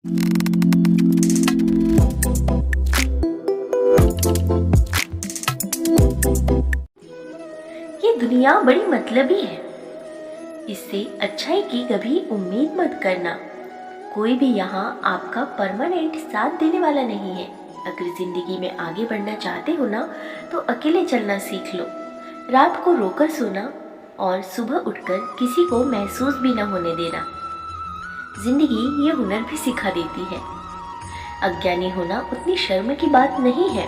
ये दुनिया बड़ी मतलबी है। इससे अच्छाई की कभी उम्मीद मत करना। कोई भी यहाँ आपका परमानेंट साथ देने वाला नहीं है। अगर जिंदगी में आगे बढ़ना चाहते हो ना, तो अकेले चलना सीख लो। रात को रोकर सोना और सुबह उठकर किसी को महसूस भी न होने देना। जिंदगी ये हुनर भी सिखा देती है। अज्ञानी होना उतनी शर्म की बात नहीं है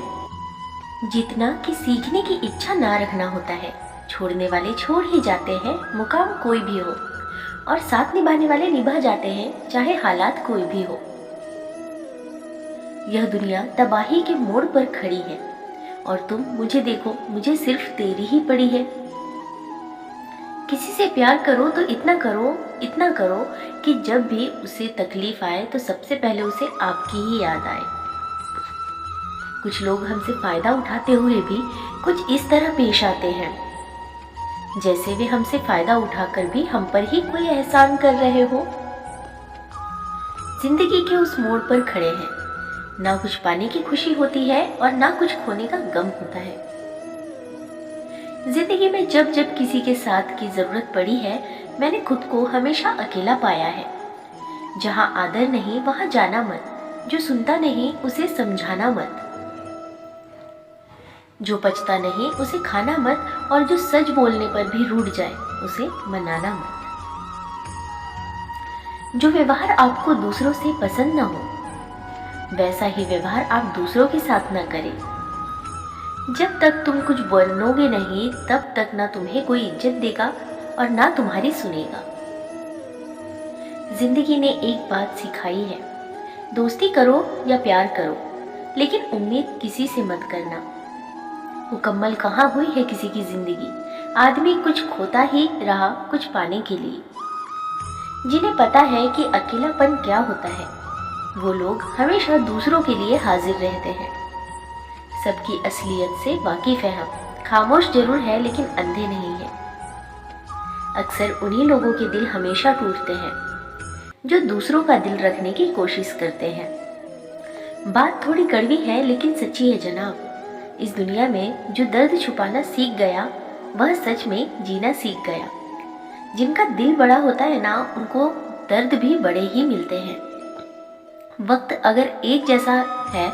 जितना कि सीखने की इच्छा ना रखना होता है। छोड़ने वाले छोड़ ही जाते हैं, मुकाम कोई भी हो, और साथ निभाने वाले निभा जाते हैं, चाहे हालात कोई भी हो। यह दुनिया तबाही के मोड़ पर खड़ी है और तुम मुझे देखो, मुझे सिर्फ तेरी ही पड़ी है। किसी से प्यार करो तो इतना करो कि जब भी उसे तकलीफ आए तो सबसे पहले उसे आपकी ही याद आए। कुछ लोग हमसे फायदा उठाते हुए भी कुछ इस तरह पेश आते हैं जैसे वे हमसे फायदा उठाकर भी हम पर ही कोई एहसान कर रहे हो। जिंदगी के उस मोड़ पर खड़े हैं, ना कुछ पाने की खुशी होती है और ना कुछ खोने का गम होता है। जिंदगी में जब जब किसी के साथ की जरूरत पड़ी है, मैंने खुद को हमेशा अकेला पाया है। जहाँ आदर नहीं वहाँ जाना मत, जो सुनता नहीं उसे समझाना मत, जो पचता नहीं उसे खाना मत, और जो सच बोलने पर भी रूठ जाए उसे मनाना मत। जो व्यवहार आपको दूसरों से पसंद न हो वैसा ही व्यवहार आप दूसरों के साथ न करें। जब तक तुम कुछ बनोगे नहीं तब तक ना तुम्हें कोई इज्जत देगा और ना तुम्हारी सुनेगा। जिंदगी ने एक बात सिखाई है, दोस्ती करो या प्यार करो, लेकिन उम्मीद किसी से मत करना। मुकम्मल कहाँ हुई है किसी की जिंदगी। आदमी कुछ खोता ही रहा कुछ पाने के लिए। जिन्हें पता है कि अकेलापन क्या होता है, वो लोग हमेशा दूसरों के लिए हाजिर रहते हैं। सबकी असलियत से वाकिफ है हम, खामोश जरूर है लेकिन अंधे नहीं है। अक्सर उन्हीं लोगों के दिल हमेशा टूटते हैं जो दूसरों का दिल रखने की कोशिश करते हैं। बात थोड़ी कड़वी है लेकिन सच्ची है जनाब। इस दुनिया में जो दर्द छुपाना सीख गया वह सच में जीना सीख गया। जिनका दिल बड़ा होता है ना, उनको दर्द भी बड़े ही मिलते हैं। वक्त अगर एक जैसा है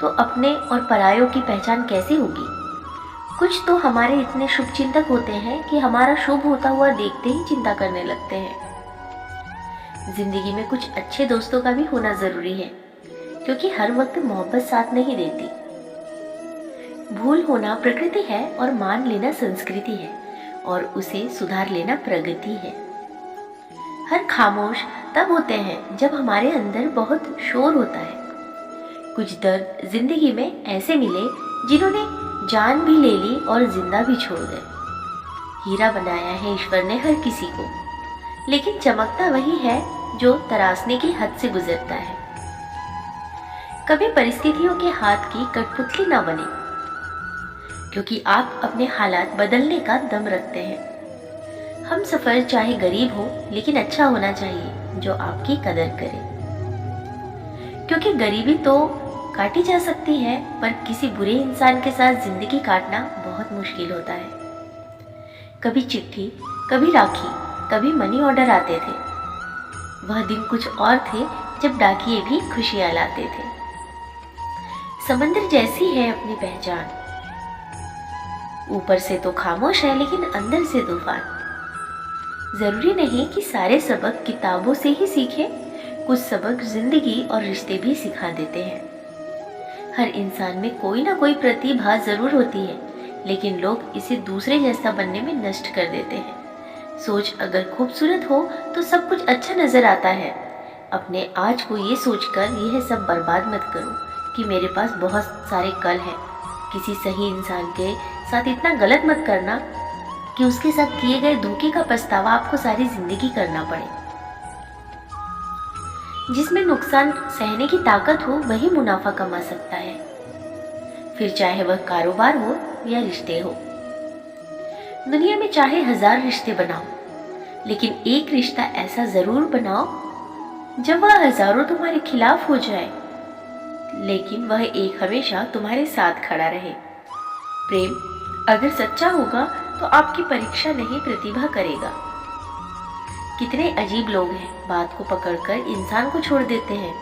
तो अपने और परायों की पहचान कैसे होगी। कुछ तो हमारे इतने शुभ चिंतक होते हैं कि हमारा शुभ होता हुआ देखते ही चिंता करने लगते हैं। जिंदगी में कुछ अच्छे दोस्तों का भी होना जरूरी है, क्योंकि हर वक्त मोहब्बत साथ नहीं देती। भूल होना प्रकृति है और मान लेना संस्कृति है, और उसे सुधार लेना प्रगति है। हर खामोश तब होते हैं जब हमारे अंदर बहुत शोर होता है। कुछ दर्द जिंदगी में ऐसे मिले जिन्होंने जान भी ले ली और जिंदा भी छोड़ गए। हीरा बनाया है ईश्वर ने हर किसी को, लेकिन चमकता वही है जो तराशने की हद से गुजरता है। कभी परिस्थितियों के हाथ की कठपुतली ना बने, क्योंकि आप अपने हालात बदलने का दम रखते हैं। हम सफर चाहे गरीब हो लेकिन अच्छा होना चाहिए जो आपकी कदर करे, क्योंकि गरीबी तो काटी जा सकती है पर किसी बुरे इंसान के साथ जिंदगी काटना बहुत मुश्किल होता है। कभी चिट्ठी, कभी राखी, कभी मनी ऑर्डर आते थे। वह दिन कुछ और थे जब डाकिये भी खुशियां लाते थे। समंदर जैसी है अपनी पहचान, ऊपर से तो खामोश है लेकिन अंदर से तूफान। जरूरी नहीं कि सारे सबक किताबों से ही सीखें, कुछ सबक जिंदगी और रिश्ते भी सिखा देते हैं। हर इंसान में कोई ना कोई प्रतिभा जरूर होती है, लेकिन लोग इसे दूसरे जैसा बनने में नष्ट कर देते हैं। सोच अगर खूबसूरत हो तो सब कुछ अच्छा नजर आता है। अपने आज को ये सोचकर यह सब बर्बाद मत करो कि मेरे पास बहुत सारे कल हैं। किसी सही इंसान के साथ इतना गलत मत करना कि उसके साथ किए गए धोखे का पछतावा आपको सारी जिंदगी करना पड़े। जिसमें नुकसान सहने की ताकत हो वही मुनाफा कमा सकता है, फिर चाहे वह कारोबार हो या रिश्ते हो। दुनिया में चाहे 1000 रिश्ते बनाओ, लेकिन एक रिश्ता ऐसा जरूर बनाओ जब वह हजारों तुम्हारे खिलाफ हो जाए, लेकिन वह एक हमेशा तुम्हारे साथ खड़ा रहे। प्रेम अगर सच्चा होगा तो आपकी परीक्षा नहीं, प्रतिभा करेगा। कितने अजीब लोग हैं, बात को पकड़कर इंसान को छोड़ देते हैं।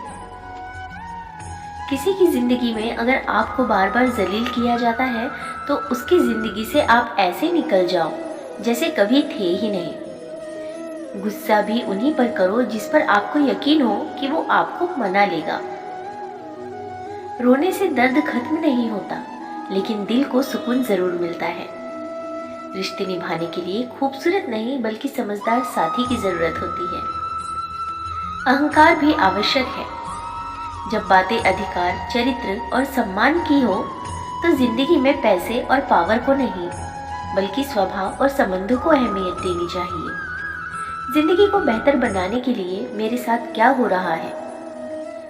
किसी की जिंदगी में अगर आपको बार बार जलील किया जाता है तो उसकी जिंदगी से आप ऐसे निकल जाओ जैसे कभी थे ही नहीं। गुस्सा भी उन्हीं पर करो जिस पर आपको यकीन हो कि वो आपको मना लेगा। रोने से दर्द खत्म नहीं होता, लेकिन दिल को सुकून जरूर मिलता है। रिश्ते निभाने के लिए खूबसूरत नहीं बल्कि समझदार साथी की जरूरत होती है। अहंकार भी आवश्यक है। जब बातें अधिकार, चरित्र और सम्मान की हो तो जिंदगी में पैसे और पावर को नहीं बल्कि स्वभाव और संबंधों को अहमियत देनी चाहिए। जिंदगी को बेहतर बनाने के लिए मेरे साथ क्या हो रहा है,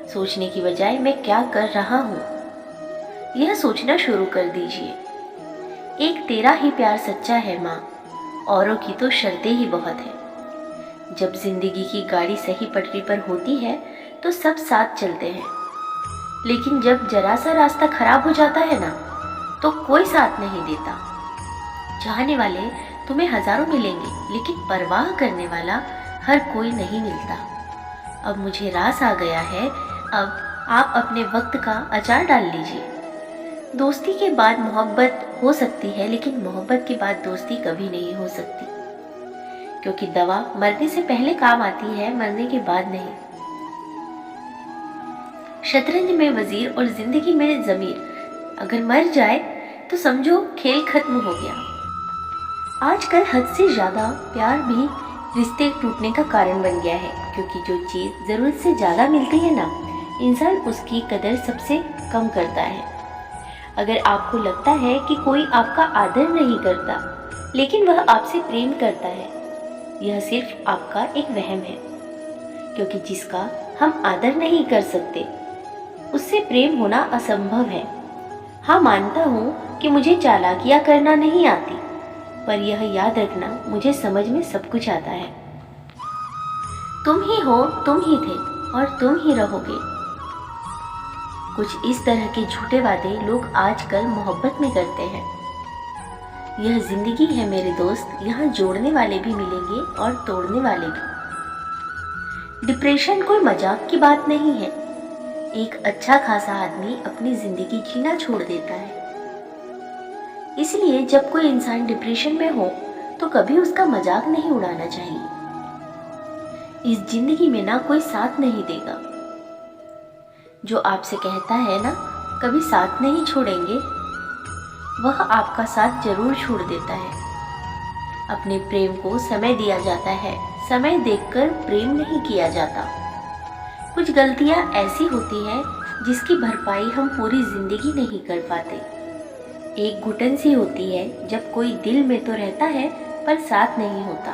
सोचने की बजाय मैं क्या कर रहा हूँ, यह सोचना शुरू कर दीजिए। एक तेरा ही प्यार सच्चा है माँ, औरों की तो शर्तें ही बहुत है। जब जिंदगी की गाड़ी सही पटरी पर होती है तो सब साथ चलते हैं, लेकिन जब जरा सा रास्ता खराब हो जाता है ना तो कोई साथ नहीं देता। चाहने वाले तुम्हें हजारों मिलेंगे, लेकिन परवाह करने वाला हर कोई नहीं मिलता। अब मुझे रास आ गया है, अब आप अपने वक्त का अचार डाल लीजिए। दोस्ती के बाद मोहब्बत हो सकती है, लेकिन मोहब्बत के बाद दोस्ती कभी नहीं हो सकती, क्योंकि दवा मरने से पहले काम आती है, मरने के बाद नहीं। शतरंज में वजीर और जिंदगी में जमीर अगर मर जाए तो समझो खेल खत्म हो गया। आजकल हद से ज्यादा प्यार भी रिश्ते टूटने का कारण बन गया है, क्योंकि जो चीज जरूरत से ज्यादा मिलती है ना, इंसान उसकी कदर सबसे कम करता है। अगर आपको लगता है कि कोई आपका आदर नहीं करता लेकिन वह आपसे प्रेम करता है, यह सिर्फ आपका एक वहम है, क्योंकि जिसका हम आदर नहीं कर सकते उससे प्रेम होना असंभव है। हाँ, मानता हूँ कि मुझे चालाकियाँ करना नहीं आती, पर यह याद रखना, मुझे समझ में सब कुछ आता है। तुम ही हो, तुम ही थे और तुम ही रहोगे। कुछ इस तरह के झूठे वादे लोग आजकल मोहब्बत में करते हैं। यह जिंदगी है मेरे दोस्त, यहाँ जोड़ने वाले भी मिलेंगे और तोड़ने वाले भी। डिप्रेशन कोई मजाक की बात नहीं है। एक अच्छा खासा आदमी अपनी जिंदगी जीना छोड़ देता है। इसलिए जब कोई इंसान डिप्रेशन में हो तो कभी उसका मजाक नहीं उड़ाना चाहिए। इस जिंदगी में ना कोई साथ नहीं देगा। जो आपसे कहता है ना कभी साथ नहीं छोड़ेंगे, वह आपका साथ जरूर छोड़ देता है। अपने प्रेम को समय दिया जाता है, समय देखकर प्रेम नहीं किया जाता। कुछ गलतियां ऐसी होती हैं जिसकी भरपाई हम पूरी जिंदगी नहीं कर पाते। एक घुटन सी होती है जब कोई दिल में तो रहता है पर साथ नहीं होता।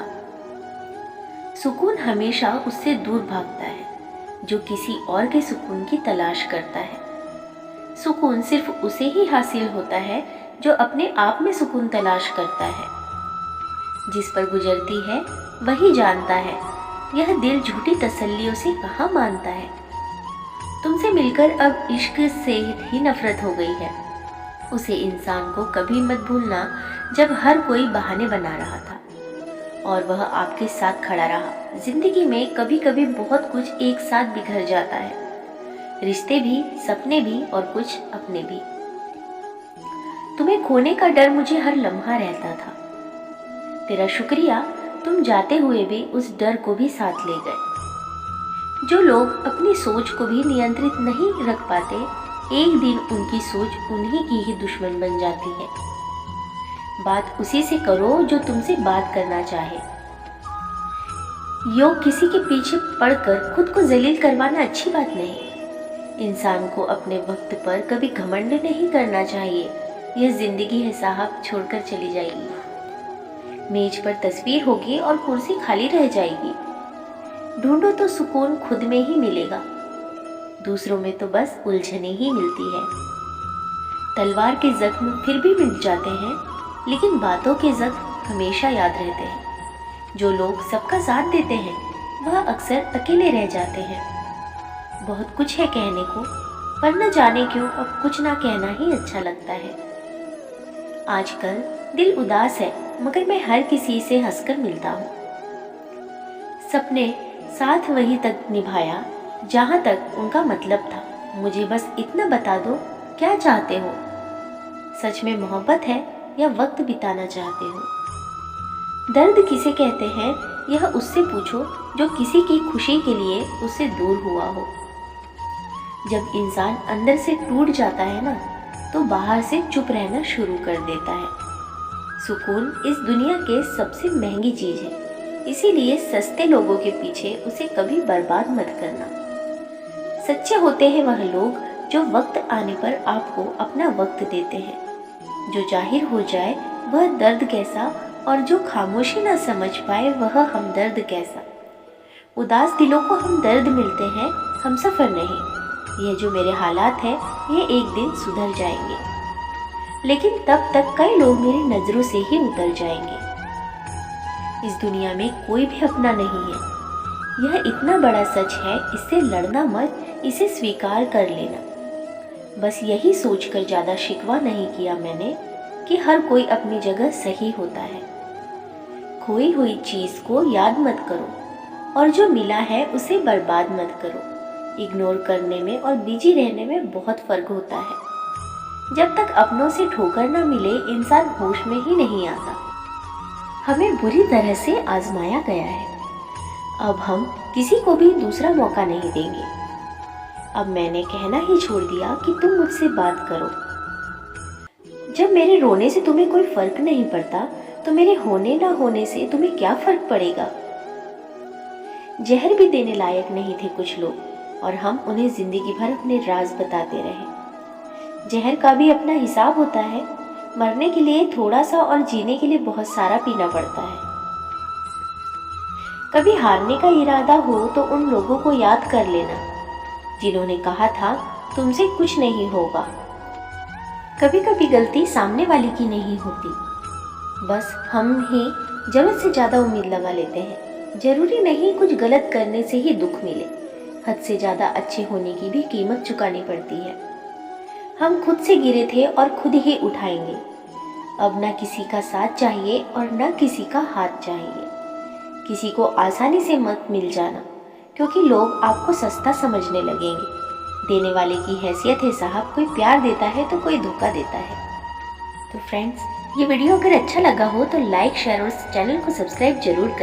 सुकून हमेशा उससे दूर भागता है जो किसी और के सुकून की तलाश करता है। सुकून सिर्फ उसे ही हासिल होता है जो अपने आप में सुकून तलाश करता है। जिस पर गुजरती है वही जानता है, यह दिल झूठी तसल्लियों से कहाँ मानता है। तुमसे मिलकर अब इश्क से ही नफरत हो गई है। उसे इंसान को कभी मत भूलना जब हर कोई बहाने बना रहा था और वह आपके साथ खड़ा रहा। जिंदगी में कभी कभी बहुत कुछ एक साथ बिखर जाता है, रिश्ते भी, सपने भी और कुछ अपने भी। तुम्हें खोने का डर मुझे हर लम्हा रहता था। तेरा शुक्रिया, तुम जाते हुए भी उस डर को भी साथ ले गए। जो लोग अपनी सोच को भी नियंत्रित नहीं रख पाते, एक दिन उनकी सोच उन्हीं की ही दुश्मन बन जाती है। बात उसी से करो जो तुमसे बात करना चाहे। योग किसी के पीछे पड़कर खुद को जलील करवाना अच्छी बात नहीं। इंसान को अपने वक्त पर कभी घमंड नहीं करना चाहिए। यह जिंदगी है साहब, छोड़कर चली जाएगी। मेज पर तस्वीर होगी और कुर्सी खाली रह जाएगी। ढूंढो तो सुकून खुद में ही मिलेगा, दूसरों में तो बस उलझने ही मिलती है। तलवार के जख्म फिर भी मिट जाते हैं, लेकिन बातों के जख्म हमेशा याद रहते हैं। जो लोग सबका साथ देते हैं वह अक्सर अकेले रह जाते हैं। बहुत कुछ है कहने को, पर न जाने क्यों अब कुछ ना कहना ही अच्छा लगता है। आजकल दिल उदास है, मगर मैं हर किसी से हंसकर मिलता हूँ। सपने साथ वहीं तक निभाया जहाँ तक उनका मतलब था। मुझे बस इतना बता दो, क्या चाहते हो? सच में मोहब्बत है या वक्त बिताना चाहते हो? दर्द किसे कहते हैं, यह उससे पूछो जो किसी की खुशी के लिए उससे दूर हुआ हो। जब इंसान अंदर से टूट जाता है ना, तो बाहर से चुप रहना शुरू कर देता है। सुकून इस दुनिया के सबसे महंगी चीज है, इसीलिए सस्ते लोगों के पीछे उसे कभी बर्बाद मत करना। सच्चे होते हैं वह लोग जो वक्त आने पर आपको अपना वक्त देते हैं। जो जाहिर हो जाए वह दर्द कैसा, और जो खामोशी ना समझ पाए वह हमदर्द कैसा। उदास दिलों को हम दर्द मिलते हैं, हम सफ़र नहीं। यह जो मेरे हालात हैं, ये एक दिन सुधर जाएंगे, लेकिन तब तक कई लोग मेरी नज़रों से ही उतर जाएंगे। इस दुनिया में कोई भी अपना नहीं है, यह इतना बड़ा सच है। इससे लड़ना मत, इसे स्वीकार कर लेना। बस यही सोचकर ज़्यादा शिकवा नहीं किया मैंने कि हर कोई अपनी जगह सही होता है। खोई हुई चीज़ को याद मत करो, और जो मिला है उसे बर्बाद मत करो। इग्नोर करने में और बिजी रहने में बहुत फ़र्क होता है। जब तक अपनों से ठोकर न मिले, इंसान होश में ही नहीं आता। हमें बुरी तरह से आजमाया गया है, अब हम किसी को भी दूसरा मौका नहीं देंगे। अब मैंने कहना ही छोड़ दिया कि तुम मुझसे बात करो। जब मेरे रोने से तुम्हें कोई फर्क नहीं पड़ता, तो मेरे होने ना होने से तुम्हें क्या फर्क पड़ेगा? जहर भी देने लायक नहीं थे कुछ लोग, और हम उन्हें जिंदगी भर अपने राज बताते रहे। जहर का भी अपना हिसाब होता है। मरने के लिए थोड़ा सा और जीने के लिए बहुत सारा पीना पड़ता है। कभी हारने का इरादा हो तो उन लोगों को याद कर लेना जिन्होंने कहा था तुमसे कुछ नहीं होगा। कभी कभी गलती सामने वाले की नहीं होती, बस हम ही जरूरत से ज़्यादा उम्मीद लगा लेते हैं। जरूरी नहीं कुछ गलत करने से ही दुख मिले, हद से ज़्यादा अच्छे होने की भी कीमत चुकानी पड़ती है। हम खुद से गिरे थे और खुद ही उठाएंगे। अब ना किसी का साथ चाहिए और ना किसी का हाथ चाहिए। किसी को आसानी से मत मिल जाना, क्योंकि लोग आपको सस्ता समझने लगेंगे। देने वाले की हैसियत है साहब, कोई प्यार देता है तो कोई धोखा देता है। तो फ्रेंड्स, ये वीडियो अगर अच्छा लगा हो तो लाइक, शेयर और चैनल को सब्सक्राइब जरूर करें।